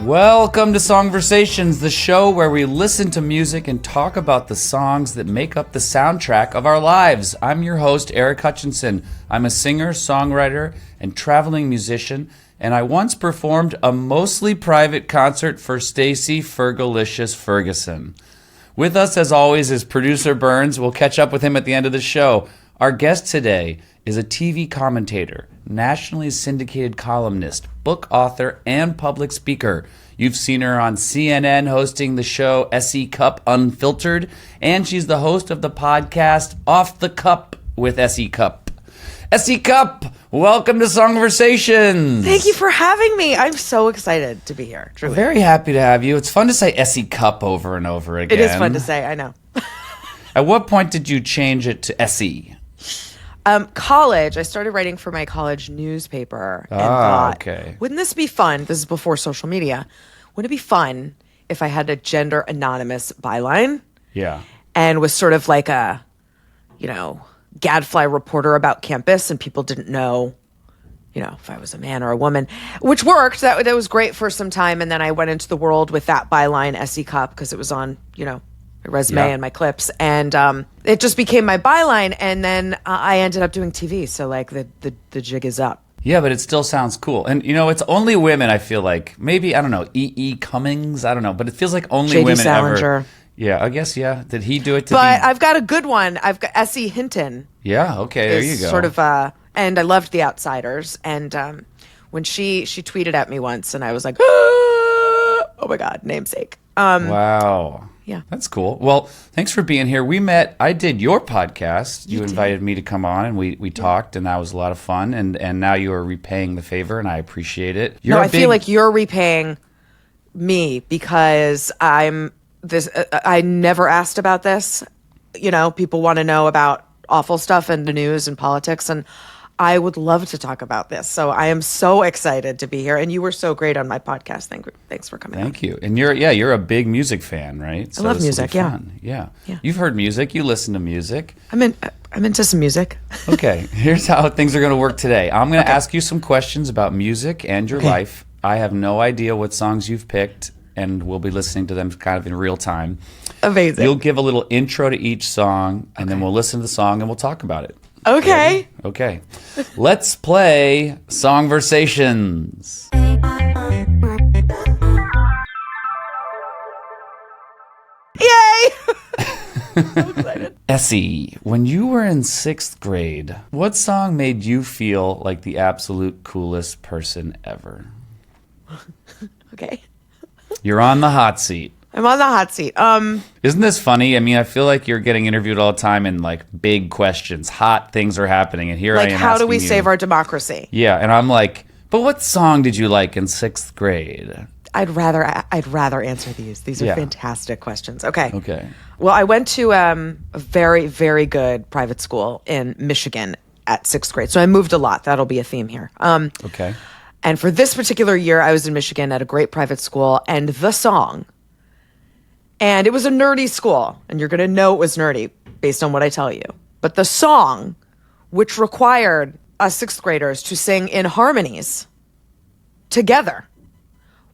Welcome to Songversations, the show where we listen to music and talk about the songs that make up the soundtrack of our lives. I'm your host, Eric Hutchinson. I'm a singer, songwriter, and traveling musician, and I once performed a mostly private concert for Stacey Fergalicious Ferguson. With us, as always, is producer Burns. We'll catch up with him at the end of the show. Our guest today is a TV commentator, nationally syndicated columnist, book author, and public speaker. You've seen her on CNN hosting the show S.E. Cupp Unfiltered, and she's the host of the podcast Off the Cupp with S.E. Cupp. S.E. Cupp, welcome to Songversations. Thank you for having me. I'm so excited to be here. Truly. Very happy to have you. It's fun to say S.E. Cupp over and over again. It is fun to say, I know. At what point did you change it to S.E.? College, I started writing for my college newspaper and thought, okay. Wouldn't this be fun? This is before social media. Wouldn't it be fun if I had a gender anonymous byline? Yeah. And was sort of like a, gadfly reporter about campus, and people didn't know, if I was a man or a woman, which worked. That was great for some time. And then I went into the world with that byline, S.E. Cupp, because it was on, my resume and my clips. And it just became my byline. And then I ended up doing TV. So like the jig is up. Yeah, but it still sounds cool. And, it's only women, I feel like. Maybe, I don't know, E.E. Cummings? I don't know. But it feels like only J.D. women Salinger. ever. Yeah, I guess, yeah. Did he do it to But I've got a good one. I've got S.E. Hinton. Yeah, okay, there you go. Sort of, and I loved The Outsiders. And when she tweeted at me once, and I was like, oh my God, namesake. Wow. Yeah. That's cool. Well, thanks for being here. We met, I did your podcast. You invited me to come on, and we talked, and that was a lot of fun. And now you are repaying the favor, and I appreciate it. I feel like you're repaying me because I never asked about this. People want to know about awful stuff in the news and politics, and I would love to talk about this. So I am so excited to be here, and you were so great on my podcast. Thanks for coming. Thank you. And you're a big music fan, right? So I love music. Yeah. Yeah. You've heard music. You listen to music. I'm into some music. Okay. Here's how things are going to work today. I'm going to ask you some questions about music and your life. I have no idea what songs you've picked, and we'll be listening to them kind of in real time. Amazing. You'll give a little intro to each song, and then we'll listen to the song and we'll talk about it. Okay. Ready? Okay. Let's play Songversations. Yay! So excited. S.E., when you were in 6th grade, what song made you feel like the absolute coolest person ever? Okay. You're on the hot seat. I'm on the hot seat. Isn't this funny? I mean, I feel like you're getting interviewed all the time and like big questions, hot things are happening, and here I am how do we asking you. save our democracy? Yeah, and I'm like, but what song did you like in 6th grade? I'd rather answer these. These are fantastic questions. Okay. Okay. Well, I went to a very, very good private school in Michigan at 6th grade. So I moved a lot. That'll be a theme here. Okay. And for this particular year, I was in Michigan at a great private school, and the song, and it was a nerdy school, and you're going to know it was nerdy based on what I tell you. But the song, which required us 6th graders to sing in harmonies together,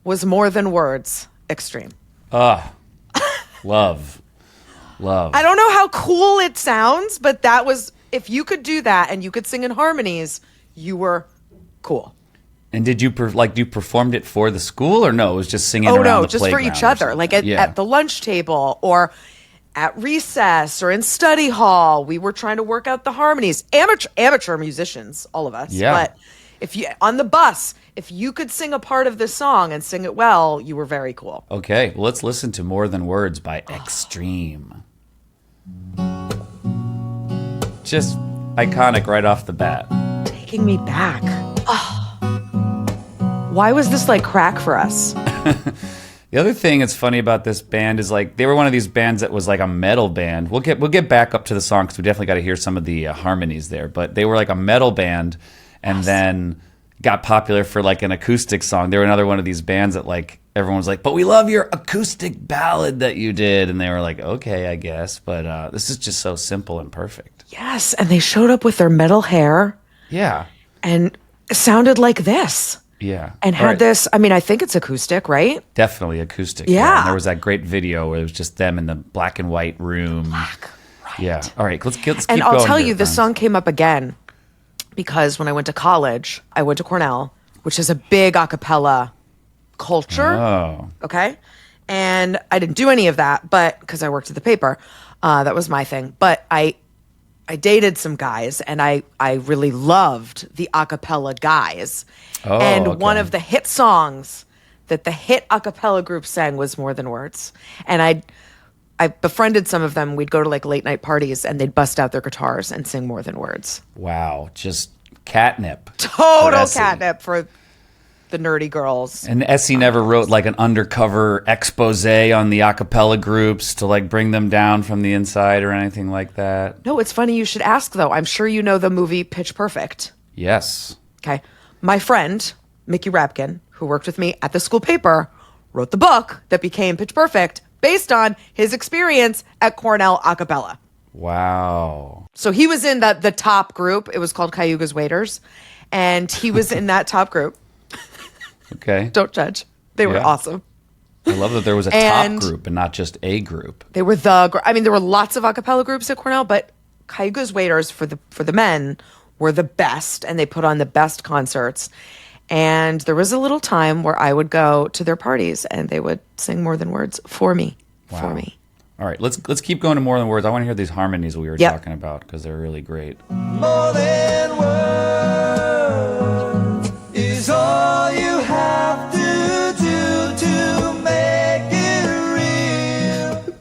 was More Than Words, Extreme. Love. I don't know how cool it sounds, but that was, if you could do that and you could sing in harmonies, you were cool. And did you you performed it for the school, or no? It was just singing around the playground? Oh, no, just for each other. Like at the lunch table or at recess or in study hall. We were trying to work out the harmonies. Amateur musicians, all of us. Yeah. But if you on the bus, if you could sing a part of this song and sing it well, you were very cool. Okay, well, let's listen to More Than Words by Extreme. Just iconic right off the bat. Taking me back. Oh. Why was this like crack for us? The other thing that's funny about this band is like they were one of these bands that was like a metal band. We'll get back up to the song because we definitely got to hear some of the harmonies there. But they were like a metal band, and then got popular for like an acoustic song. They were another one of these bands that like everyone was like, but we love your acoustic ballad that you did, and they were like, okay, I guess, but this is just so simple and perfect. Yes, and they showed up with their metal hair. Yeah, and it sounded like this. Yeah. And All had right. this, I mean, I think it's acoustic, right? Definitely acoustic. Yeah. And there was that great video where it was just them in the black and white room. Right. Yeah. All right. Let's keep And going I'll tell here, you, this friends. song came up again because when I went to college, I went to Cornell, which is a big a cappella culture. Oh. Okay. And I didn't do any of that, but because I worked at the paper, that was my thing. But I dated some guys and I really loved the a cappella guys. Oh, and one okay. of the hit songs that the hit a cappella group sang was More Than Words. And I befriended some of them. We'd go to like late night parties and they'd bust out their guitars and sing More Than Words. Wow. Just catnip. for Total Essie. catnip for the nerdy girls. And Essie never wrote like an undercover expose on the a cappella groups to like bring them down from the inside or anything like that. No, it's funny you should ask though. I'm sure you know the movie Pitch Perfect. Yes. Okay. My friend, Mickey Rapkin, who worked with me at the school paper, wrote the book that became Pitch Perfect based on his experience at Cornell a cappella. Wow. So he was in the top group. It was called Cayuga's Waiters. And he was in that top group. Okay. Don't judge. They were Yeah. awesome. I love that there was a And- top group and not just a group. They were I mean, there were lots of a cappella groups at Cornell, but Cayuga's Waiters for the men were the best, and they put on the best concerts. And there was a little time where I would go to their parties, and they would sing More Than Words for me. For me. All right, let's keep going to More Than Words. I want to hear these harmonies we were Yep. talking about because they're really great. More than words is all you have to do to make it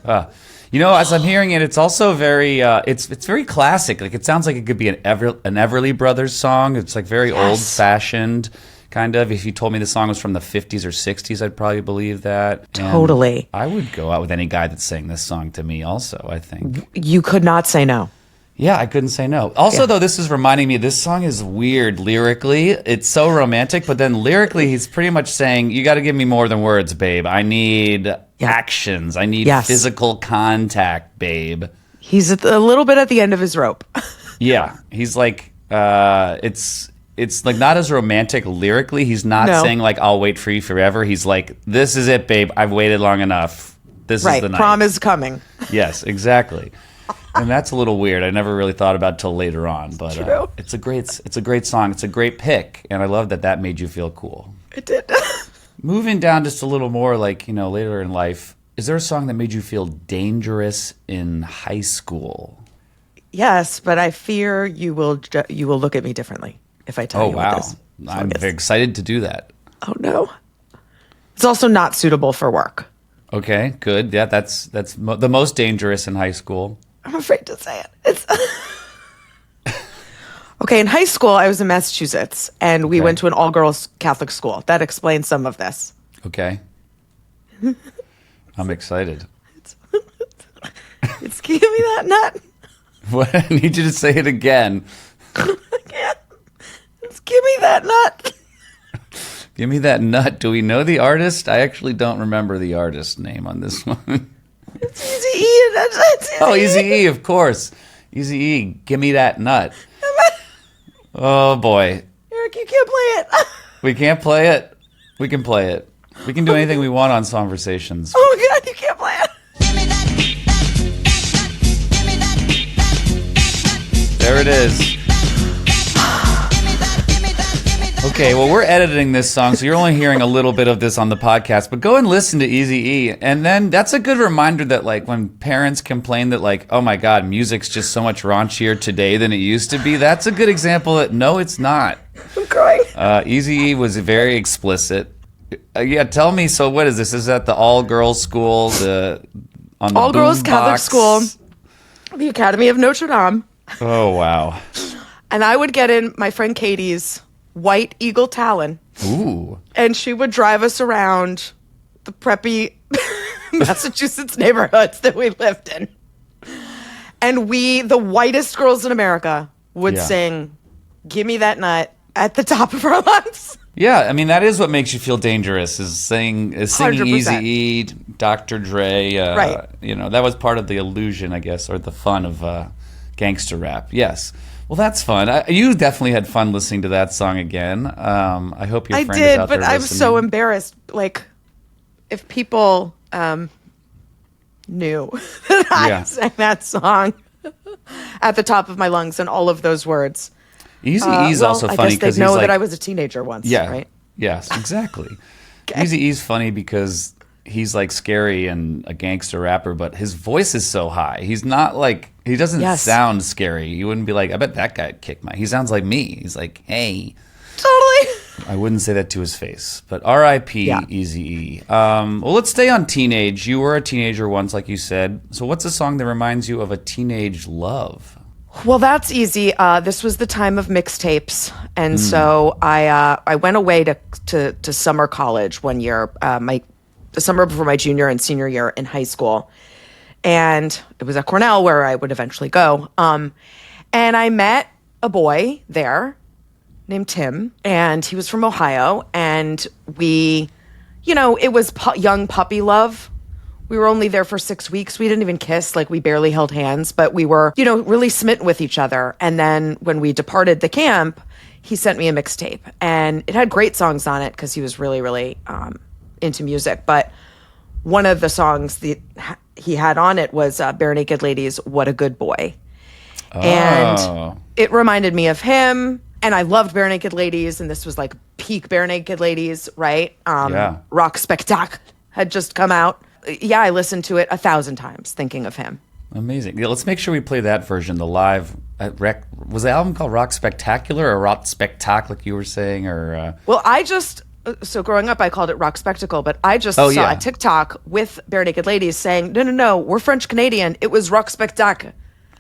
real. You know, as I'm hearing it, it's also very it's very classic. Like it sounds like it could be an Everly Brothers song. It's like very old fashioned kind of. If you told me the song was from the 50s or 60s, I'd probably believe that. And Totally. I would go out with any guy that sang this song to me also, I think. You could not say no. Yeah, I couldn't say no. Also, though, this is reminding me, this song is weird lyrically. It's so romantic, but then lyrically, he's pretty much saying, you got to give me more than words, babe. I need actions. I need Yes. physical contact, babe. He's a little bit at the end of his rope. Yeah, he's like, it's like not as romantic lyrically. He's not No. saying like, I'll wait for you forever. He's like, this is it, babe. I've waited long enough. This is Right. the night. Prom is coming. Yes, exactly. And that's a little weird. I never really thought about it till later on, but True. it's a great song. It's a great pick, and I love that made you feel cool. It did. Moving down just a little more, like later in life, is there a song that made you feel dangerous in high school? Yes, but I fear you will look at me differently if I tell Oh you wow, what this song I'm is. very excited to do that. Oh no. It's also not suitable for work. Okay, good. Yeah, that's the most dangerous in high school. I'm afraid to say it. It's okay. In high school, I was in Massachusetts, and we went to an all-girls Catholic school. That explains some of this. Okay, I'm excited. It's give me that nut. What? I need you to say it again. It's give me that nut. Give me that nut. Do we know the artist? I actually don't remember the artist name on this one. It's Eazy-E. It's Eazy-E. Oh, Eazy-E, of course. Eazy-E, give me that nut. Oh, boy. Eric, you can't play it. We can't play it. We can play it. We can do anything we want on Sonversations. Oh my God, you can't play it. There it is. Okay, well, we're editing this song, so you're only hearing a little bit of this on the podcast, but go and listen to Eazy-E. And then that's a good reminder that, like, when parents complain that, like, oh my God, music's just so much raunchier today than it used to be, that's a good example that, no, it's not. I'm crying. Eazy-E was very explicit. Yeah, tell me, so what is this? Is that the all-girls school, on the All-girls Catholic boombox? school, the Academy of Notre Dame. Oh, wow. And I would get in my friend Katie's white Eagle Talon, Ooh. and she would drive us around the preppy Massachusetts neighborhoods that we lived in. And we, the whitest girls in America, would Yeah. sing "Give Me That Nut" at the top of our lungs. Yeah, I mean, that is what makes you feel dangerous, is singing 100%. Eazy-E, Dr. Dre. Right. That was part of the illusion, I guess, or the fun of gangster rap. Yes. Well, that's fun. You definitely had fun listening to that song again. I hope your I friend did, is out but there I'm listening. so embarrassed. Like, if people knew that Yeah. I sang that song at the top of my lungs and all of those words. Eazy-E's also I funny guess because they'd he's know like, that I was a teenager once, yeah, right? yes, exactly. Okay. Eazy-E's funny because he's like scary and a gangster rapper, but his voice is so high. He's not like, he doesn't Yes. sound scary. You wouldn't be like, I bet that guy kicked my. He sounds like me. He's like, hey. Totally. I wouldn't say that to his face, but R.I.P. Yeah. Eazy-E. Well, let's stay on teenage. You were a teenager once, like you said. So, what's a song that reminds you of a teenage love? Well, that's easy. This was the time of mixtapes, and so I went away to summer college one year, the summer before my junior and senior year in high school, and it was at Cornell where I would eventually go. And I met a boy there named Tim, and he was from Ohio, and we, it was young puppy love. We were only there for 6 weeks. We didn't even kiss, like we barely held hands, but we were, really smitten with each other. And then when we departed the camp, he sent me a mixtape, and it had great songs on it because he was really, really into music. But one of the songs that he had on it was Barenaked Ladies' "What a Good Boy," and it reminded me of him. And I loved Barenaked Ladies, and this was like peak Barenaked Ladies, right? Yeah. Rock Spectacle had just come out. Yeah, I listened to it 1,000 times thinking of him. Amazing. Yeah, let's make sure we play that version, the live. Was the album called Rock Spectacular or Rock Spectacle, like you were saying? Or Well, so growing up, I called it Rock Spectacle, but I just saw yeah. a TikTok with Barenaked Ladies saying, no, we're French Canadian. It was Rock Spectacle.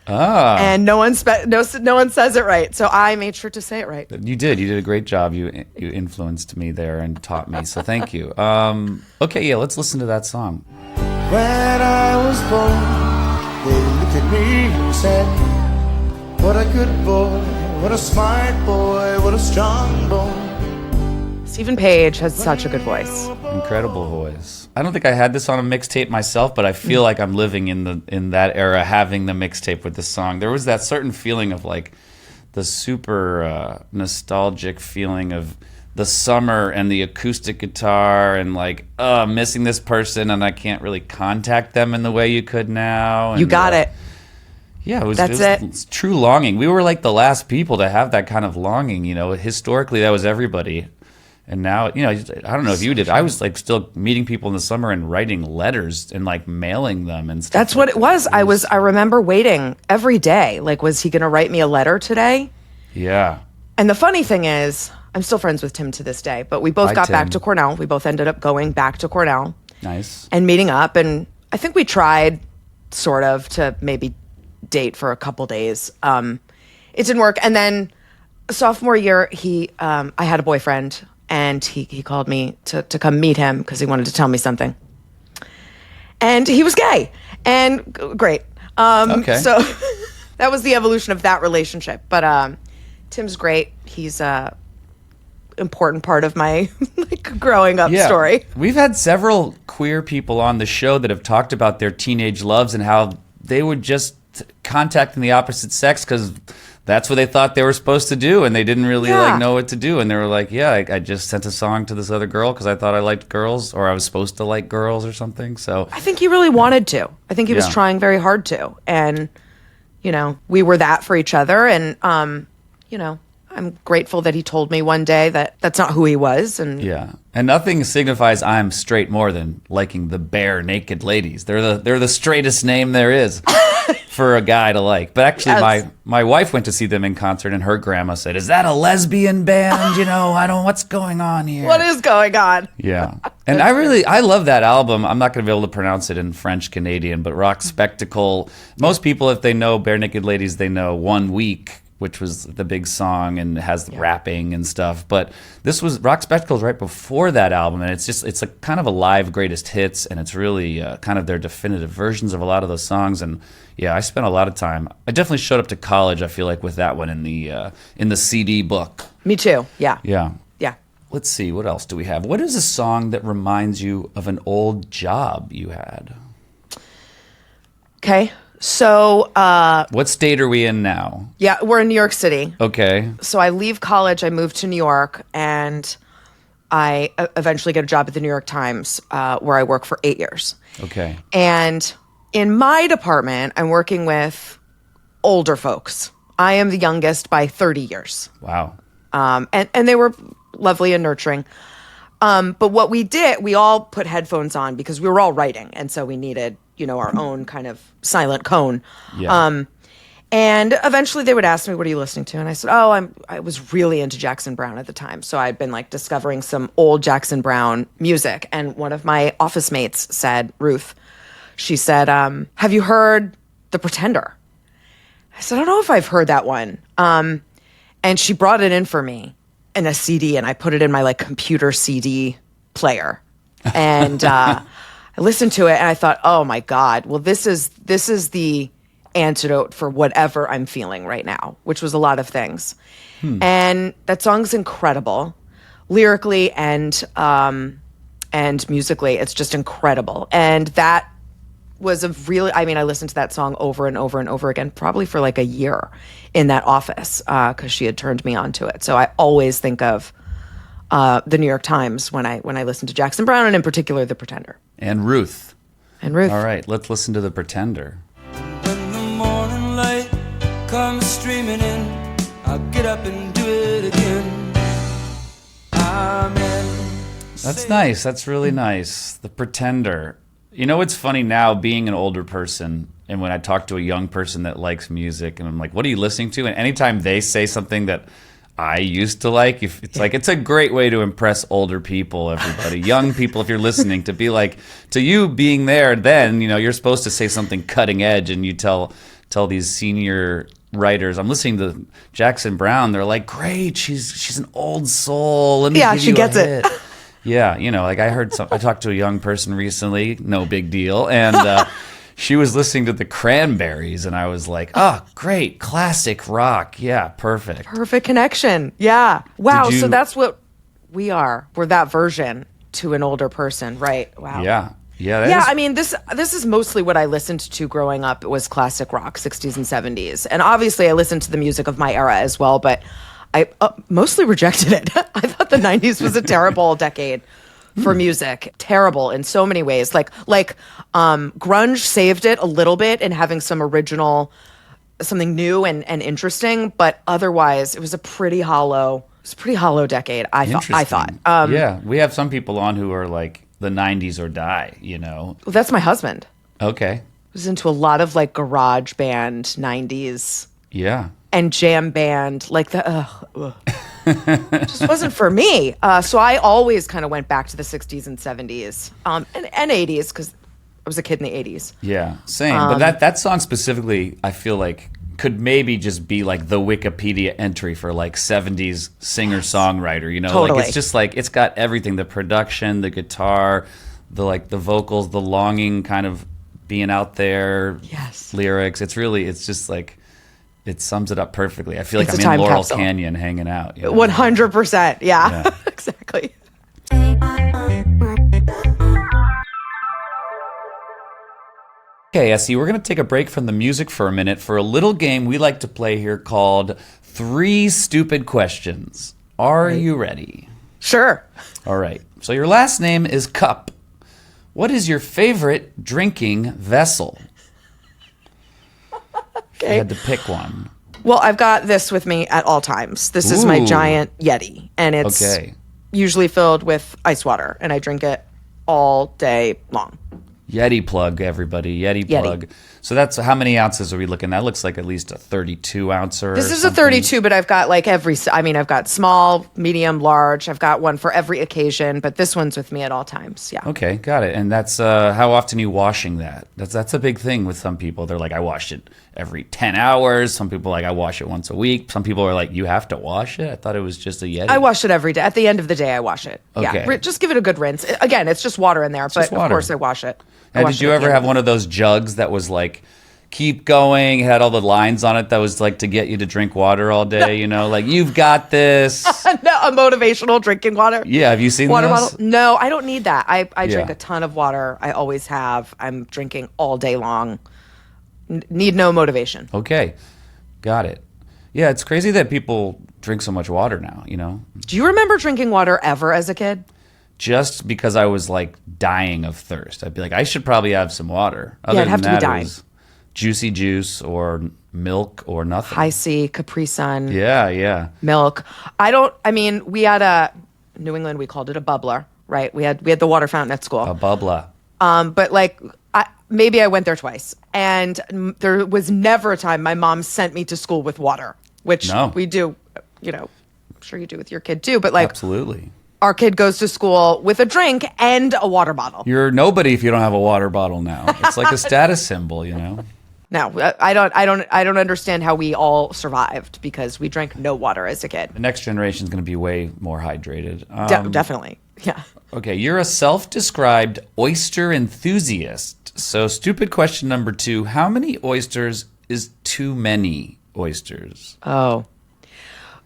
And no one says it right. So I made sure to say it right. You did a great job. You influenced me there and taught me. So thank you. Okay, yeah, let's listen to that song. When I was born, they looked at me and said, what a good boy, what a smart boy, what a strong boy. Stephen Page has such a good voice. Incredible voice. I don't think I had this on a mixtape myself, but I feel like I'm living in that era, having the mixtape with this song. There was that certain feeling of like the super nostalgic feeling of the summer and the acoustic guitar and like missing this person and I can't really contact them in the way you could now. And, You got it. Yeah, it was That's true longing. We were like the last people to have that kind of longing. Historically, that was everybody. And now, I don't know if you did. I was like still meeting people in the summer and writing letters and like mailing them and stuff. That's what it was. I remember waiting every day. Like, was he going to write me a letter today? Yeah. And the funny thing is, I'm still friends with Tim to this day, but we both Hi, got back Tim. to Cornell. We both ended up going back to Cornell Nice. and meeting up. And I think we tried sort of to maybe date for a couple days. It didn't work. And then sophomore year, I had a boyfriend. And he called me to come meet him because he wanted to tell me something. And he was gay. And great. Okay. So that was the evolution of that relationship. But Tim's great. He's a important part of my growing up story. We've had several queer people on the show that have talked about their teenage loves and how they would just contact the opposite sex because that's what they thought they were supposed to do, and they didn't really know what to do. And they were like, "Yeah, I just sent a song to this other girl because I thought I liked girls, or I was supposed to like girls, or something." So I think he really wanted to. I think he was Yeah. trying very hard to, and we were that for each other. And I'm grateful that he told me one day that that's not who he was. And yeah, and nothing signifies I'm straight more than liking the Barenaked Ladies. They're the straightest name there is. For a guy to like. But actually, Yes. my wife went to see them in concert, and her grandma said, "Is that a lesbian band? I don't, what's going on here?" what is going on? Yeah. And I love that album. I'm not going to be able to pronounce it in French Canadian, but Rock Spectacle. Most people, if they know Barenaked Ladies, they know 1 Week, which was the big song and has the rapping and stuff. But this was Rock Spectacles right before that album, and it's a kind of a live greatest hits, and it's really kind of their definitive versions of a lot of those songs. And yeah, I spent a lot of time. I definitely showed up to college, I feel like, with that one in the CD book. Me too. Yeah. Yeah. Yeah. Let's see, what else do we have? What is a song that reminds you of an old job you had? Okay. So, What state are we in now? yeah, we're in New York City. Okay. So I leave college, I move to New York, and I eventually get a job at the New York Times, where I work for 8 years. Okay. And in my department, I'm working with older folks. I am the youngest by 30 years. Wow. And they were lovely and nurturing. But what we did, we all put headphones on because we were all writing. And so we needed, our own kind of silent cone. Yeah. And eventually they would ask me, what are you listening to? And I said, I was really into Jackson Browne at the time. So I'd been like discovering some old Jackson Browne music. And one of my office mates said, Ruth, she said, have you heard The Pretender? I said, I don't know if I've heard that one. And she brought it in for me in a CD, and I put it in my like computer CD player. And I listened to it and I thought, oh my God, well, this is the antidote for whatever I'm feeling right now, which was a lot of things. And that song's incredible, lyrically and musically. It's just incredible. And that was I listened to that song over and over and over again, probably for like a year in that office, because she had turned me on to it. So I always think of the New York Times when I listen to Jackson Browne, and in particular, The Pretender. And Ruth. All right, let's listen to The Pretender. When the morning light comes streaming in, I'll get up and do it again. That's nice. That's really nice. The Pretender. It's funny now being an older person, and when I talk to a young person that likes music, and I'm like, what are you listening to? And anytime they say something that I used to like, it's a great way to impress older people, everybody. Young people, if you're listening, to be like, to you being there then, you're supposed to say something cutting edge, and you tell these senior writers, I'm listening to Jackson Browne, they're like, great, she's an old soul. Let me give she you gets a it. hit. Yeah, like I talked to a young person recently, no big deal, and she was listening to the Cranberries, and I was like, oh, great, classic rock, yeah, perfect. Perfect connection. Yeah. Wow. So that's what we are. We're that version to an older person, right? Wow. Yeah. This is mostly what I listened to growing up. It was classic rock, 60s and 70s. And obviously I listened to the music of my era as well, but I mostly rejected it. I thought the 90s was a terrible decade for music. Terrible in so many ways. Like grunge saved it a little bit in having some original, something new and interesting, but otherwise it was a pretty hollow decade, I thought. Yeah, we have some people on who are like the 90s or die, Well, that's my husband. Okay. Was into a lot of like garage band 90s. Yeah. And jam band, like it just wasn't for me. So I always kind of went back to the 60s and 70s and 80s because I was a kid in the 80s. Yeah, same. But that song specifically, I feel like could maybe just be like the Wikipedia entry for like 70s singer-songwriter, Totally. Like it's just like, it's got everything, the production, the guitar, the vocals, the longing kind of being out there, lyrics. It's just like, it sums it up perfectly. I feel like I'm in Laurel capsule. Canyon hanging out. 100%. Yeah. Exactly. Okay, Essie, we're going to take a break from the music for a minute for a little game we like to play here called 3 Stupid Questions. Are you ready? Sure. All right. So your last name is Cupp. What is your favorite drinking vessel? Okay. You had to pick one. Well, I've got this with me at all times. This is my giant Yeti, and it's usually filled with ice water, and I drink it all day long. Yeti plug, everybody. Yeti plug. So that's how many ounces are we looking at? That looks like at least a 32 ouncer. This is a 32, but I've got like I've got small, medium, large. I've got one for every occasion, but this one's with me at all times. Yeah. Okay, got it. And that's how often are you washing that? That's a big thing with some people. They're like, I wash it every 10 hours. Some people are like, I wash it once a week. Some people are like, you have to wash it? I thought it was just a Yeti. I wash it every day. At the end of the day, I wash it. Okay. Yeah. Just give it a good rinse. Again, it's just water in there, but of course I wash it. Now, did you ever have one of those jugs that was like, keep going, had all the lines on it that was like to get you to drink water all day, like, you've got this? No, a motivational drinking water. Yeah, have you seen water those? bottle? No, I don't need that. I drink a ton of water. I always have. I'm drinking all day long. Need no motivation. Okay, got it. Yeah, it's crazy that people drink so much water now, you know? Do you remember drinking water ever as a kid? Just because I was like dying of thirst. I'd be like, I should probably have some water. Other I'd have than to be that, it dying. was juicy juice or milk or nothing. High C, Capri Sun, Yeah. milk. We had New England, we called it a bubbler, right? We had the water fountain at school. A bubbler. But like, maybe I went there twice, and there was never a time my mom sent me to school with water, which we do, I'm sure you do with your kid too, but like, Absolutely. our kid goes to school with a drink and a water bottle. You're nobody if you don't have a water bottle now. It's like a status symbol, you know? No, I don't understand how we all survived because we drank no water as a kid. The next generation is going to be way more hydrated. Definitely. Yeah. Okay, you're a self-described oyster enthusiast. So stupid question number 2, how many oysters is too many oysters? Oh.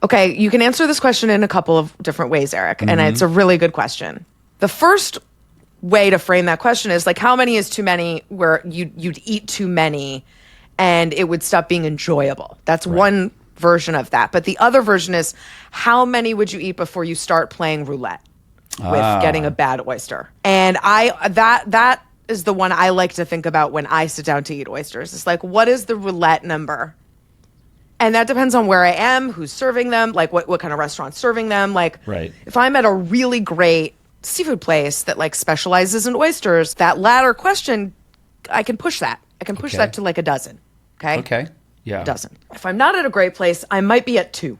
Okay, you can answer this question in a couple of different ways, Eric, and it's a really good question. The first way to frame that question is like, how many is too many, where you'd eat too many and it would stop being enjoyable. That's one version of that. But the other version is, how many would you eat before you start playing roulette with getting a bad oyster? And that is the one I like to think about when I sit down to eat oysters. It's like, what is the roulette number? And that depends on where I am, who's serving them, like what kind of restaurant's serving them. Like, if I'm at a really great seafood place that like specializes in oysters, that latter question, I can push that. I can push that to like a dozen. Okay. Yeah. A dozen. If I'm not at a great place, I might be at 2.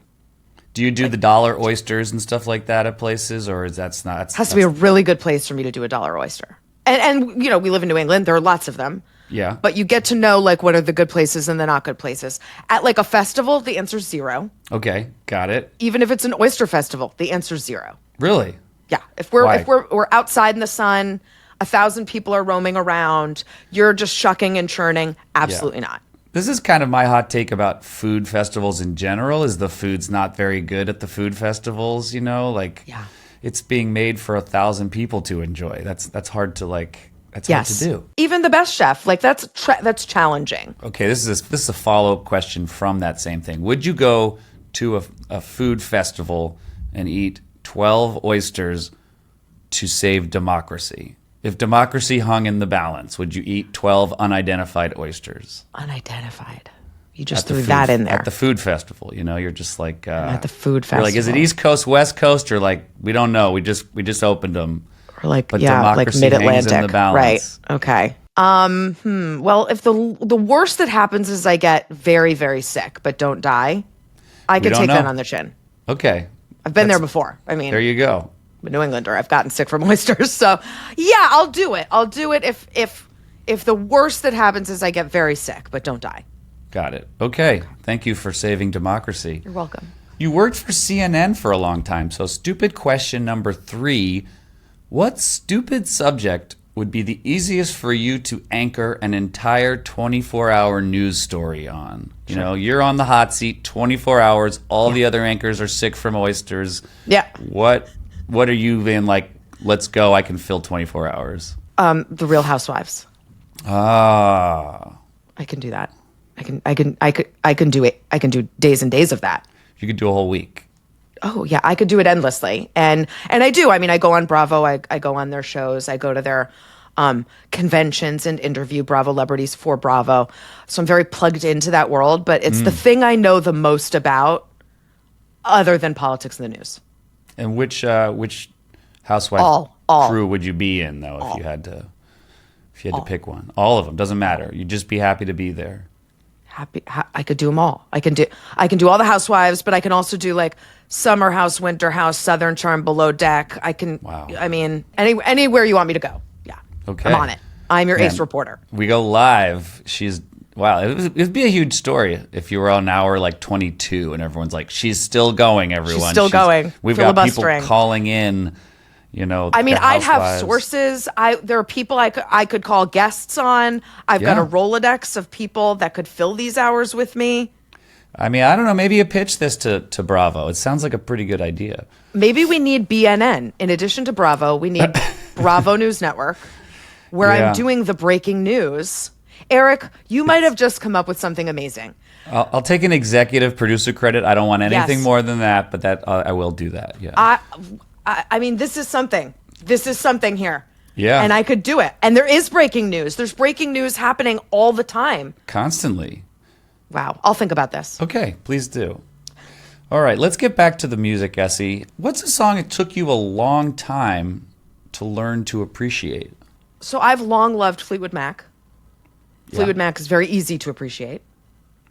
Do you do the dollar oysters and stuff like that at places, or is that's not? It has to be a really good place for me to do a dollar oyster. And we live in New England. There are lots of them. Yeah. But you get to know like what are the good places and the not good places. At like a festival, the answer's 0. Okay, got it. Even if it's an oyster festival, the answer's 0. Really? Yeah. If we're Why? we're outside in the sun, 1,000 people are roaming around, you're just shucking and churning. Absolutely not. This is kind of my hot take about food festivals in general, is the food's not very good at the food festivals, it's being made for 1,000 people to enjoy. That's hard to hard to do. Even the best chef, like that's challenging. Okay, this is a follow-up question from that same thing. Would you go to a food festival and eat 12 oysters to save democracy? If democracy hung in the balance, would you eat 12 unidentified oysters? Unidentified. You just threw that in there. At the food festival, you're just like... at the food festival. You're like, is it East Coast, West Coast, or like, we don't know. We just opened them. Or like, but like democracy mid-Atlantic. hangs in the balance. Right. Okay. Well, if the worst that happens is I get very, very sick, but don't die, I could take that on the chin. Okay. I've been there before. I mean... There you go. A New Englander, I've gotten sick from oysters. So yeah, I'll do it. I'll do it if the worst that happens is I get very sick, but don't die. Got it. Okay. Thank you for saving democracy. You're welcome. You worked for CNN for a long time. So stupid question number 3. What stupid subject would be the easiest for you to anchor an entire 24-hour news story on? You're on the hot seat 24 hours. All the other anchors are sick from oysters. Yeah. What are you in like, let's go, I can fill 24 hours? The Real Housewives. I can do that. I can do it. I can do days and days of that. You could do a whole week. Oh yeah, I could do it endlessly. And I do. I mean, I go on Bravo, I go on their shows, I go to their conventions and interview Bravo celebrities for Bravo. So I'm very plugged into that world, but it's the thing I know the most about other than politics and the news. And which housewife all crew would you be in though if you had to pick one? All of them, doesn't matter. You'd just be happy to be there. I could do them all. I can do all the housewives, but I can also do like Summer House, Winter House, Southern Charm, Below Deck. Wow. I mean, anywhere you want me to go. Yeah. Okay. I'm on it. I'm your ace reporter. We go live. Wow, it'd be a huge story if you were on hour like 22 and everyone's like, she's still going, everyone. She's still going. We've got people calling in, I mean, I'd have sources. There are people I could call guests on. I've got a Rolodex of people that could fill these hours with me. I mean, I don't know. Maybe you pitch this to Bravo. It sounds like a pretty good idea. Maybe we need BNN. In addition to Bravo, we need Bravo News Network, where I'm doing the breaking news. Eric, you might have just come up with something amazing. I'll take an executive producer credit. I don't want anything Yes. more than that, but that I will do that. Yeah. I mean, this is something. This is something here. Yeah. And I could do it. And there is breaking news. There's breaking news happening all the time. Constantly. Wow. I'll think about this. Okay, please do. All right, let's get back to the music, Essie. What's a song it took you a long time to learn to appreciate? So I've long loved Fleetwood Mac. Yeah. Fleetwood Mac is very easy to appreciate.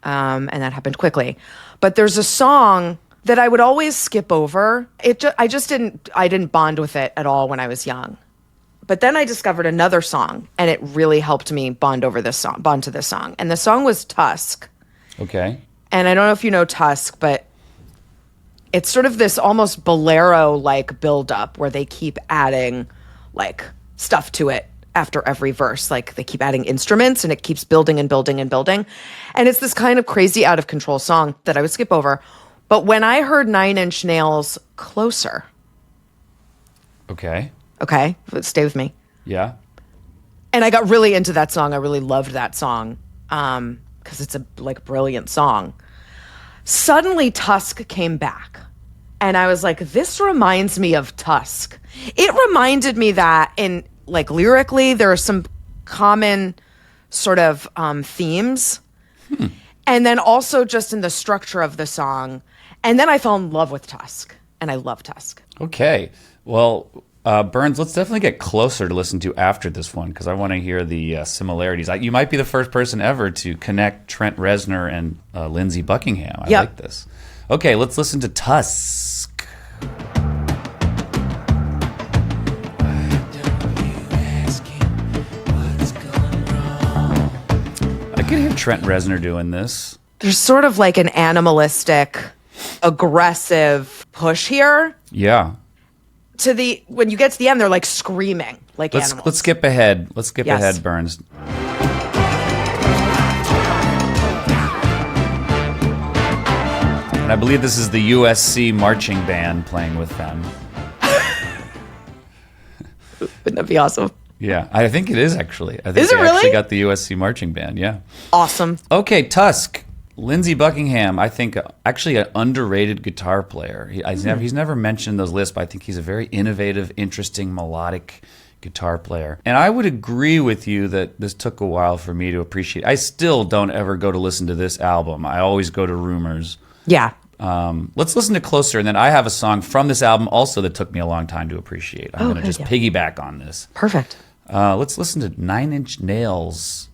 And that happened quickly. But there's a song that I would always skip over. I didn't bond with it at all when I was young. But then I discovered another song, and it really helped me bond to this song. And the song was Tusk. Okay. And I don't know if you know Tusk, but it's sort of this almost bolero-like build-up where they keep adding like stuff to it after every verse. Like they keep adding instruments and it keeps building and building and building. And it's this kind of crazy out of control song that I would skip over. But when I heard 9 Inch Nails' Closer, Okay. okay, stay with me. Yeah. And I got really into that song. I really loved that song because it's a brilliant song. Suddenly Tusk came back. And I was like, this reminds me of Tusk. It reminded me that in lyrically, there are some common sort of themes. And then also just in the structure of the song. And then I fell in love with Tusk. And I love Tusk. Okay. Well, Burns, let's definitely get Closer to listen to after this one because I want to hear the similarities. You might be the first person ever to connect Trent Reznor and Lindsey Buckingham. I like this. Okay, let's listen to Tusk. I could hear Trent Reznor doing this. There's sort of like an animalistic, aggressive push here. Yeah. When you get to the end, they're like screaming like animals. Let's skip ahead. Let's skip Yes. ahead, Burns. And I believe this is the USC marching band playing with them. Wouldn't that be awesome? Yeah, I think it is actually. I think Is it they really? actually got the USC marching band, yeah. Awesome. Okay, Tusk. Lindsey Buckingham, I think, actually an underrated guitar player. He's never mentioned in those lists, but I think he's a very innovative, interesting, melodic guitar player. And I would agree with you that this took a while for me to appreciate. I still don't ever go to listen to this album. I always go to Rumors. Yeah. Let's listen to Closer, and then I have a song from this album also that took me a long time to appreciate. I'm going to just piggyback on this. Perfect. Let's listen to 9 Inch Nails.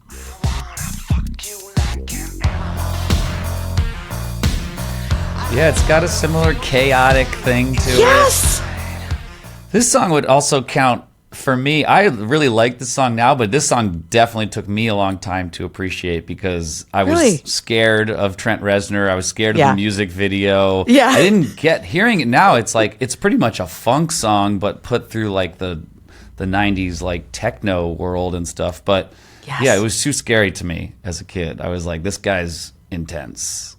Yeah, it's got a similar chaotic thing to it. Yes! This song would also count for me. I really like this song now, but this song definitely took me a long time to appreciate because I was scared of Trent Reznor. I was scared of the music video. Yeah. I didn't get hearing it now. It's like it's pretty much a funk song, but put through like the 90s like techno world and stuff. But yeah, it was too scary to me as a kid. I was like, this guy's intense.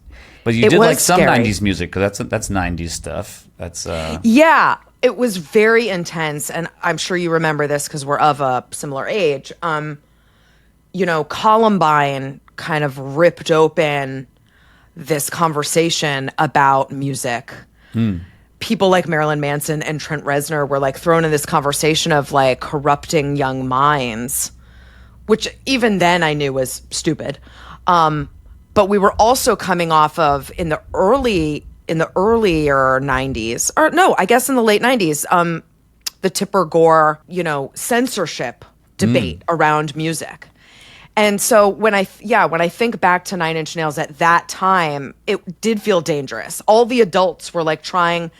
But you did like some scary. 90s music because that's 90s stuff. That's Yeah, it was very intense, and I'm sure you remember this because we're of a similar age. Columbine kind of ripped open this conversation about music. People like Marilyn Manson and Trent Reznor were like thrown in this conversation of like corrupting young minds, which even then I knew was stupid. But we were also coming off of in the earlier 90s, or no, I guess in the late 90s, the Tipper Gore, censorship debate around music. And so when I think back to 9 Inch Nails at that time, it did feel dangerous. All the adults were like trying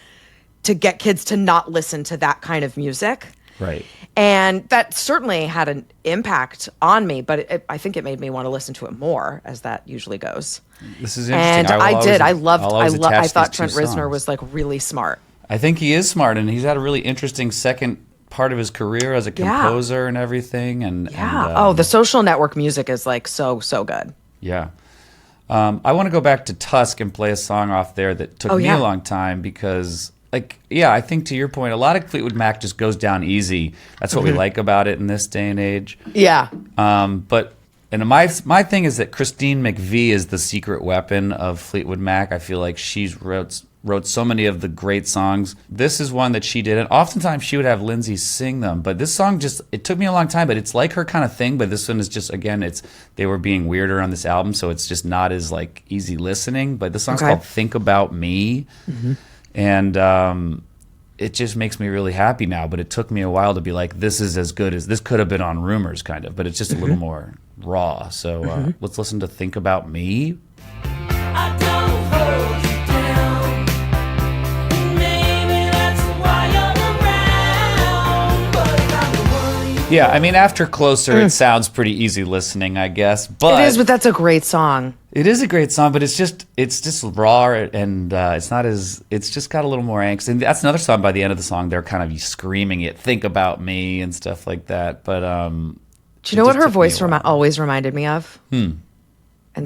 to get kids to not listen to that kind of music. right. And that certainly had an impact on me, but I think it made me want to listen to it more, as that usually goes. This is interesting. And I did. I I thought Trent Reznor was like really smart. I think he is smart, and he's had a really interesting second part of his career as a composer and everything. And the Social Network music is like so good. Yeah. I want to go back to Tusk and play a song off there that took me a long time because, I think to your point, a lot of Fleetwood Mac just goes down easy. That's what we like about it in this day and age. Yeah. But And my thing is that Christine McVie is the secret weapon of Fleetwood Mac. I feel like she's wrote so many of the great songs. This is one that she did, and oftentimes she would have Lindsay sing them. But this song it took me a long time, but it's like her kind of thing. But this one is just, again, they were being weirder on this album, so it's just not as like easy listening. But this song's called "Think About Me," and it just makes me really happy now. But it took me a while to be like, this is as good as this could have been on Rumors, kind of. But it's just a little more raw. So let's listen to "Think About Me." I don't hold you down. Maybe that's why you're around. But I'm the one you Yeah, I mean, after Closer, it sounds pretty easy listening, I guess. But It is, but that's a great song. it is a great song, but it's just raw, and it's just got a little more angst. And that's another song. By the end of the song, they're kind of screaming it, "Think about me" and stuff like that. But Do you know what her voice always reminded me of? And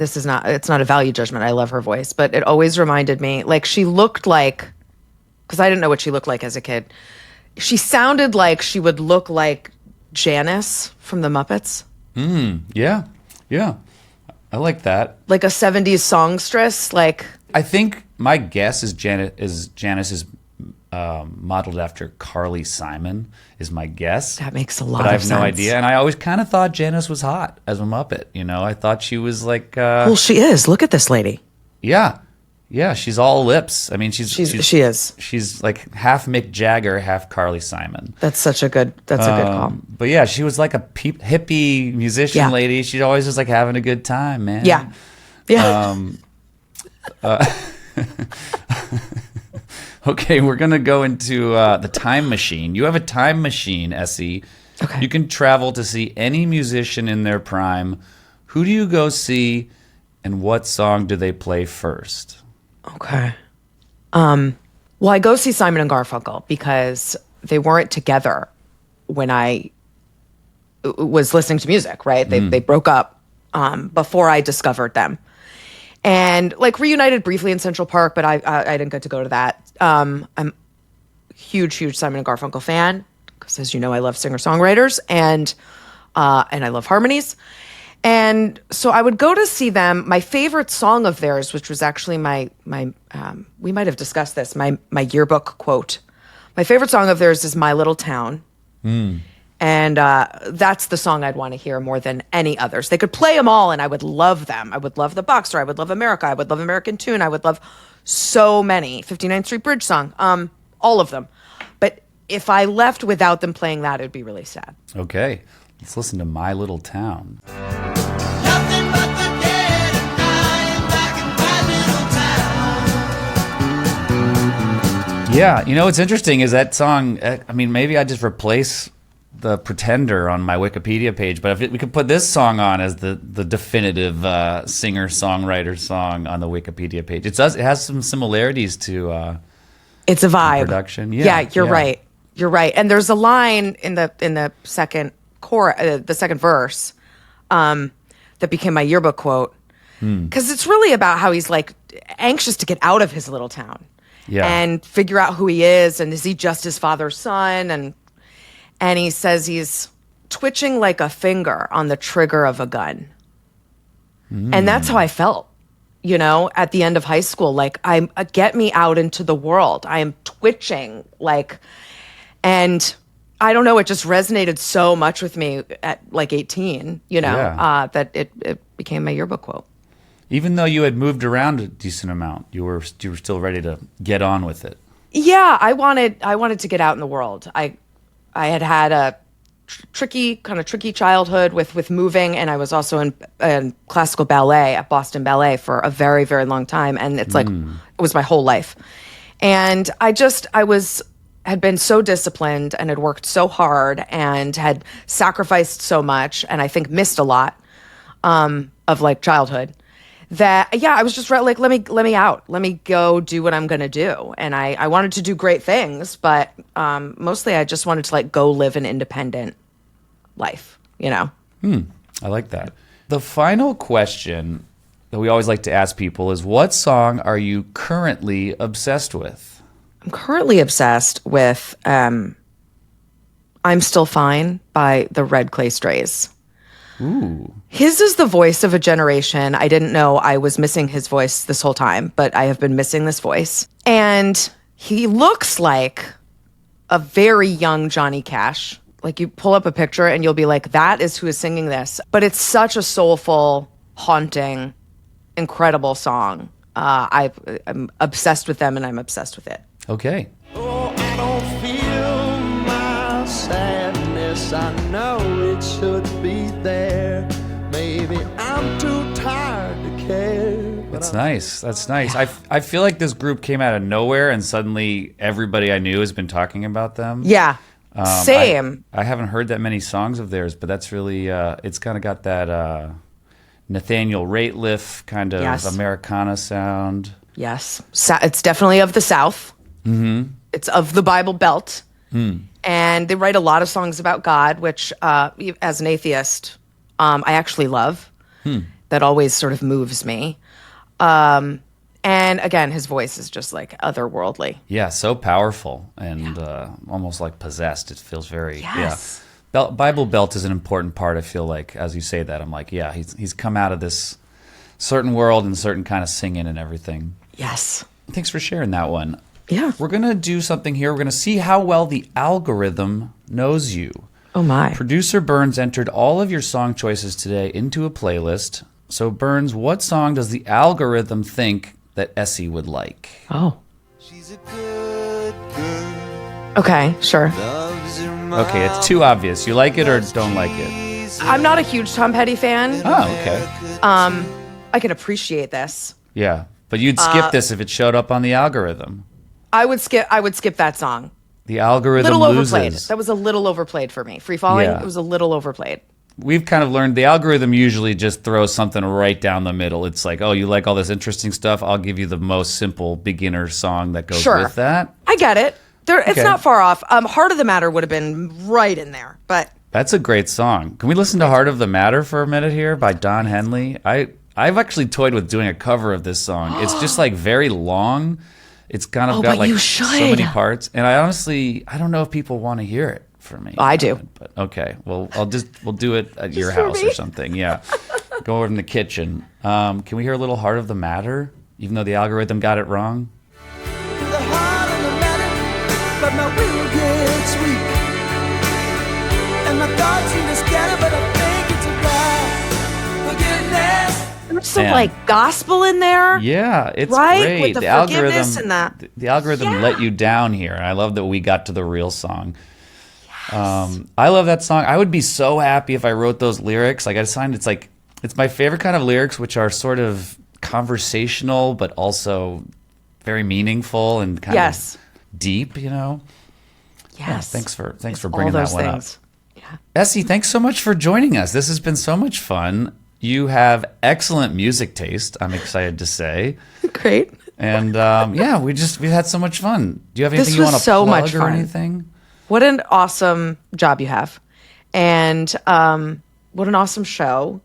it's not a value judgment. I love her voice, but it always reminded me, like, she looked like, because I didn't know what she looked like as a kid. She sounded like she would look like Janice from the Muppets. yeah, I like that. Like a 70s songstress. Like, I think my guess is Janice is modeled after Carly Simon. Is my guess. that makes a lot But I of have sense. no idea, and I always kind of thought Janice was hot as a Muppet. You know, I thought she was like, Well, she is. Look at this lady. yeah, she's all lips. I mean, she is. She is. She's like half Mick Jagger, half Carly Simon. That's a good call. But yeah, she was like a hippie musician Yeah. lady. She's always just like having a good time, man. Yeah. Okay, we're gonna go into the time machine. You have a time machine, Essie. Okay. You can travel to see any musician in their prime. Who do you go see, and what song do they play first? Okay. Well, I go see Simon and Garfunkel because they weren't together when I was listening to music, right? They broke up before I discovered them. And like reunited briefly in Central Park, but I didn't get to go to that. I'm a huge Simon and Garfunkel fan because, as you know, I love singer-songwriters and I love harmonies. And so I would go to see them. My favorite song of theirs, which was actually my we might have discussed this, my yearbook quote. My favorite song of theirs is "My Little Town." And that's the song I'd want to hear more than any others. They could play them all, and I would love them. I would love The Boxer. I would love America. I would love American Tune. I would love so many. 59th Street Bridge song. All of them. But if I left without them playing that, it'd be really sad. Okay, let's listen to "My Little Town." nothing but the dead and dying back in my little town. Yeah, you know what's interesting is that song. I mean, maybe I just replace the Pretender on my Wikipedia page, but if we could put this song on as the definitive singer-songwriter song on the Wikipedia page. It has some similarities to It's a vibe. production. Yeah, you're right. You're right. And there's a line in the second the second verse that became my yearbook quote. Because it's really about how he's like anxious to get out of his little town and figure out who he is, and is he just his father's son, and he says he's twitching like a finger on the trigger of a gun. And that's how I felt, you know, at the end of high school. Like, get me out into the world. I am twitching, and I don't know, it just resonated so much with me at like 18, you know, that it became my yearbook quote. Even though you had moved around a decent amount, you were still ready to get on with it. Yeah, I wanted to get out in the world. I had a tricky childhood with moving, and I was also in classical ballet at Boston Ballet for a very, very long time, and it's like it was my whole life. And had been so disciplined and had worked so hard and had sacrificed so much, and I think missed a lot of like childhood. That I was just like, let me out, let me go do what I'm gonna do. And I wanted to do great things, but mostly I just wanted to like go live an independent life, you know. I like that. The final question that we always like to ask people is, what song are you currently obsessed with? I'm currently obsessed with "I'm Still Fine" by the Red Clay Strays. Ooh. His is the voice of a generation. I didn't know I was missing his voice this whole time, but I have been missing this voice. And he looks like a very young Johnny Cash. Like you pull up a picture and you'll be like, that is who is singing this. But it's such a soulful, haunting, incredible song. I'm obsessed with them and I'm obsessed with it. Okay. Oh, I don't feel my sadness. I know it should be there. Maybe I'm too tired to care. That's nice. That's nice. I feel like this group came out of nowhere and suddenly everybody I knew has been talking about them. Yeah. Same. I haven't heard that many songs of theirs, but that's really, it's kind of got that Nathaniel Rateliff kind of Yes. Americana sound. Yes. It's definitely of the South. Mm-hmm. It's of the Bible Belt. And they write a lot of songs about God, which, as an atheist, I actually love. That always sort of moves me. And again, his voice is just like otherworldly. Yeah, so powerful and almost like possessed. It feels very, Yes. Bible Belt is an important part, I feel like, as you say that. I'm like, yeah, he's come out of this certain world and certain kind of singing and everything. Yes. Thanks for sharing that one. Yeah. We're going to do something here. We're going to see how well the algorithm knows you. Oh, my. Producer Burns entered all of your song choices today into a playlist. So, Burns, what song does the algorithm think that Essie would like? Oh. She's a good girl. Okay, sure. Okay, it's too obvious. You like it or don't like it? I'm not a huge Tom Petty fan. Oh, okay. I can appreciate this. Yeah, but you'd skip this if it showed up on the algorithm. I would skip that song. The algorithm Little loses. overplayed. That was a little overplayed for me. Free Falling, Yeah. it was a little overplayed. We've kind of learned the algorithm usually just throws something right down the middle. It's like, oh, you like all this interesting stuff? I'll give you the most simple beginner song that goes Sure. with that. I get it. It's Okay. not far off. Heart of the Matter would have been right in there, but That's a great song. Can we listen to Heart of the Matter for a minute here by Don Henley? I've actually toyed with doing a cover of this song. It's just like very long. It's kind of got but like you so should. many parts. And I don't know if people want to hear it from me. I do. But okay. Well, we'll do it at your for house me? or something. Yeah. Go over in the kitchen. Can we hear a little Heart of the Matter? Even though the algorithm got it wrong? The heart of the matter, but my will gets weak. And my thoughts seem to scatter, but I think it's about forgiveness. there's some Man. like gospel in there. Yeah, it's Right? great. With the forgiveness and that. The algorithm Yeah. let you down here. I love that we got to the real song. I love that song. I would be so happy if I wrote those lyrics. Like I signed, it's my favorite kind of lyrics, which are sort of conversational, but also very meaningful and kind Yes. of deep. You know. Yes. Yeah, thanks for All bringing those that one things. up. Essie, thanks so much for joining us. This has been so much fun. You have excellent music taste, I'm excited to say. Great. And we've had so much fun. Do you have This anything you was want to so plug much or fun. anything? What an awesome job you have. And what an awesome show.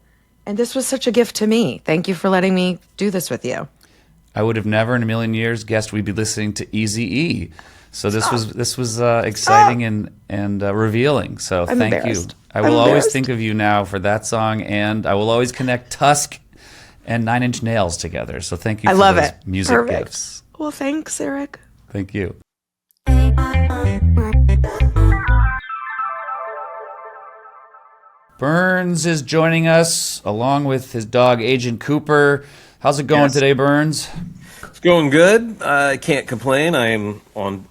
And this was such a gift to me. Thank you for letting me do this with you. I would have never in a million years guessed we'd be listening to Eazy-E. So this was exciting and revealing. So I'm thank embarrassed. you. I will I'm always embarrassed. think of you now for that song, and I will always connect Tusk and Nine Inch Nails together. So thank you I for love those it. music Perfect. gifts. Well, thanks, Eric. Thank you. Burns is joining us along with his dog Agent Cooper. How's it going Yes. today, Burns? It's going good. I can't complain. I am on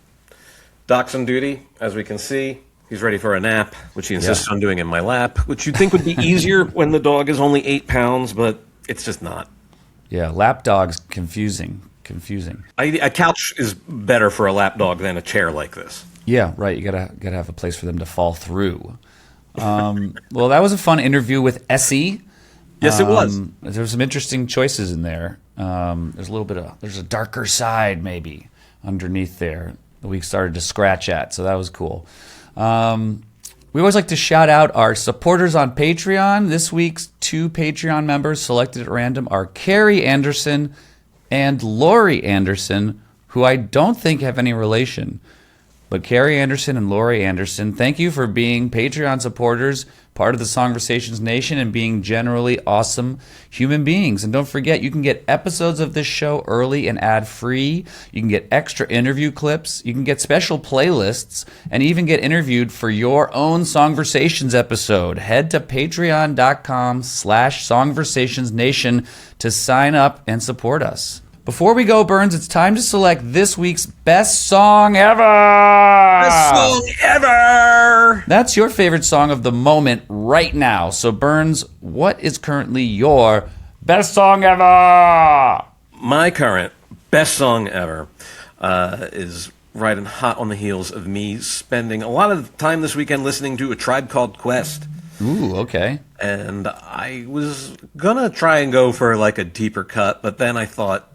dachshund duty, as we can see. He's ready for a nap, which he insists on doing in my lap, which you'd think would be easier when the dog is only 8 pounds, but it's just not. Yeah, lap dog's confusing. A couch is better for a lap dog than a chair like this. Yeah, right. You gotta have a place for them to fall through. Well, that was a fun interview with Essie. Yes, it was. There were some interesting choices in there. There's a darker side maybe underneath there that we started to scratch at, so that was cool. We always like to shout out our supporters on Patreon. This week's 2 Patreon members selected at random are Carrie Anderson and Lori Anderson, who I don't think have any relation. But Carrie Anderson and Lori Anderson, thank you for being Patreon supporters. part of the Songversations Nation, and being generally awesome human beings. And don't forget, you can get episodes of this show early and ad-free. You can get extra interview clips. You can get special playlists and even get interviewed for your own Songversations episode. Head to patreon.com/Songversationsnation to sign up and support us. Before we go, Burns, it's time to select this week's best song ever. Best song ever. That's your favorite song of the moment right now. So, Burns, what is currently your best song ever? My current best song ever is riding hot on the heels of me spending a lot of time this weekend listening to A Tribe Called Quest. Ooh, okay. And I was gonna try and go for like a deeper cut, but then I thought,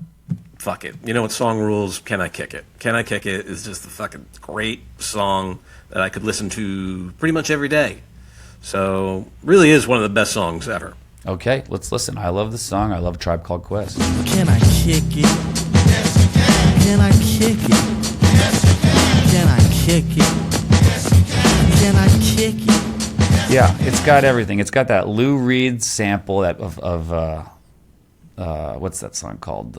fuck it. You know what song rules? Can I Kick It? Can I Kick It is just a fucking great song that I could listen to pretty much every day. So, really is one of the best songs ever. Okay, let's listen. I love this song. I love Tribe Called Quest. Can I kick it? Yes, you can. Can I kick it? Yes, you can. Can I kick it? Yes, you can. Can I kick it? Yeah, it's got everything. It's got that Lou Reed sample that of what's that song called?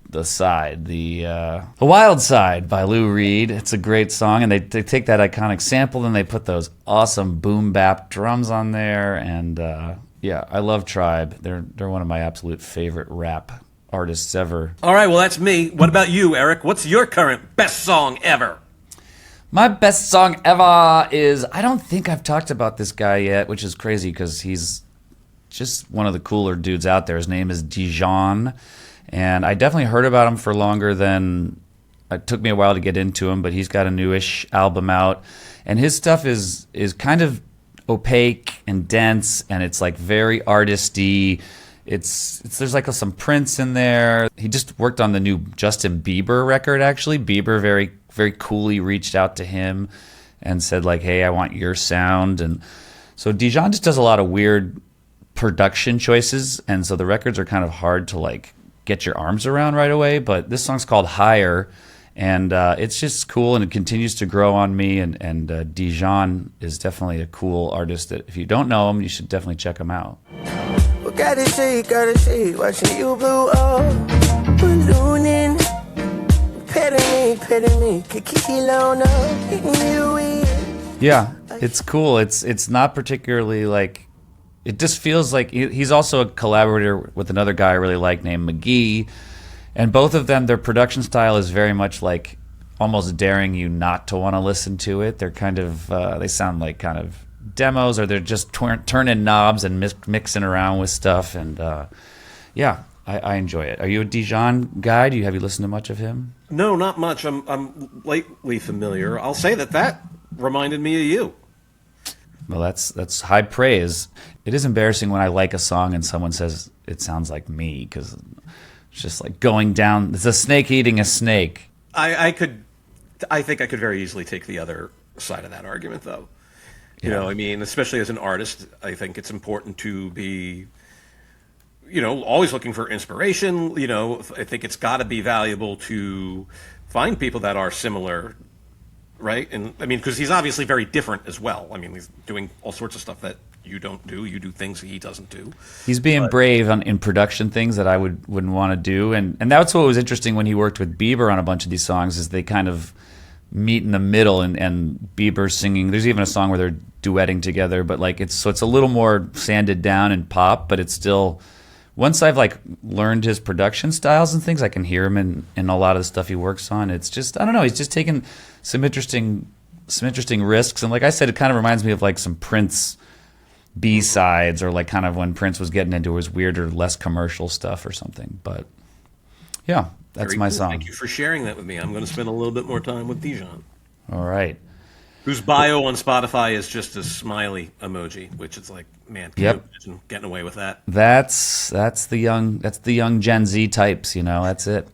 The Side, the Wild Side by Lou Reed. It's a great song, and they take that iconic sample and they put those awesome boom bap drums on there. And yeah, I love Tribe. They're one of my absolute favorite rap artists ever. All right, well that's me. What about you, Eric? What's your current best song ever? My best song ever is, I don't think I've talked about this guy yet, which is crazy because he's just one of the cooler dudes out there. His name is Dijon, and I definitely heard about him for longer than it took me a while to get into him, but he's got a newish album out, and his stuff is kind of opaque and dense, and it's like very artisty. It's there's like some Prince in there. He just worked on the new Justin Bieber record, actually. Bieber very coolly reached out to him and said like, hey, I want your sound. And so Dijon just does a lot of weird production choices, and so the records are kind of hard to like get your arms around right away. But this song's called Higher, and it's just cool, and it continues to grow on me. And Dijon is definitely a cool artist that if you don't know him, you should definitely check him out. Well, gotta see, watching you blow up, ballooning, petting me, kilo, no, kicking you in. Yeah, it's cool. It's not particularly like, it just feels like he's also a collaborator with another guy I really like named McGee, and both of them, their production style is very much like almost daring you not to want to listen to it. They're kind of they sound like kind of demos, or they're just turning knobs and mixing around with stuff. And yeah, I enjoy it. Are you a Dijon guy? Have you listened to much of him? No, not much. I'm lately familiar. I'll say that reminded me of you. Well, that's high praise. It is embarrassing when I like a song and someone says it sounds like me, because it's just like going down. It's a snake eating a snake. I think I could very easily take the other side of that argument, though. You know, I mean, especially as an artist, I think it's important to be, you know, always looking for inspiration. You know, I think it's got to be valuable to find people that are similar, right? And I mean, because he's obviously very different as well. I mean, he's doing all sorts of stuff that you don't do. You do things he doesn't do. He's being brave in production things that I wouldn't want to do. And that's what was interesting when he worked with Bieber on a bunch of these songs, is they kind of meet in the middle, and Bieber singing. There's even a song where they're duetting together, but like it's a little more sanded down and pop, but it's still, once I've like learned his production styles and things, I can hear him in a lot of the stuff he works on. It's just, I don't know, he's just taking some interesting risks. And like I said, it kind of reminds me of like some Prince B-sides, or like kind of when Prince was getting into his weirder, less commercial stuff or something. But yeah, that's Very my cool. song. Thank you for sharing that with me. I'm going to spend a little bit more time with Dijon, All right. whose bio on Spotify is just a smiley emoji, which is like, man, can you imagine getting away with that? That's the young Gen Z types, you know. That's it.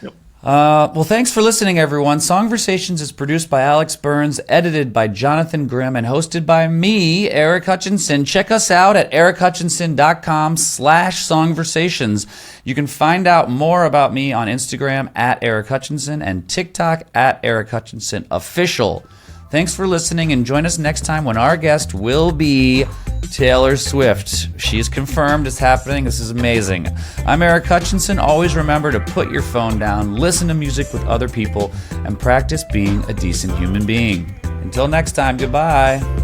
Yep. Well, thanks for listening, everyone. Songversations is produced by Alex Burns, edited by Jonathan Grimm, and hosted by me, Eric Hutchinson. Check us out at erichutchinson.com/songversations. You can find out more about me on Instagram at Eric Hutchinson and TikTok at Eric Hutchinson Official. Thanks for listening, and join us next time when our guest will be Taylor Swift. She's confirmed it's happening. This is amazing. I'm Eric Hutchinson. Always remember to put your phone down, listen to music with other people, and practice being a decent human being. Until next time, goodbye.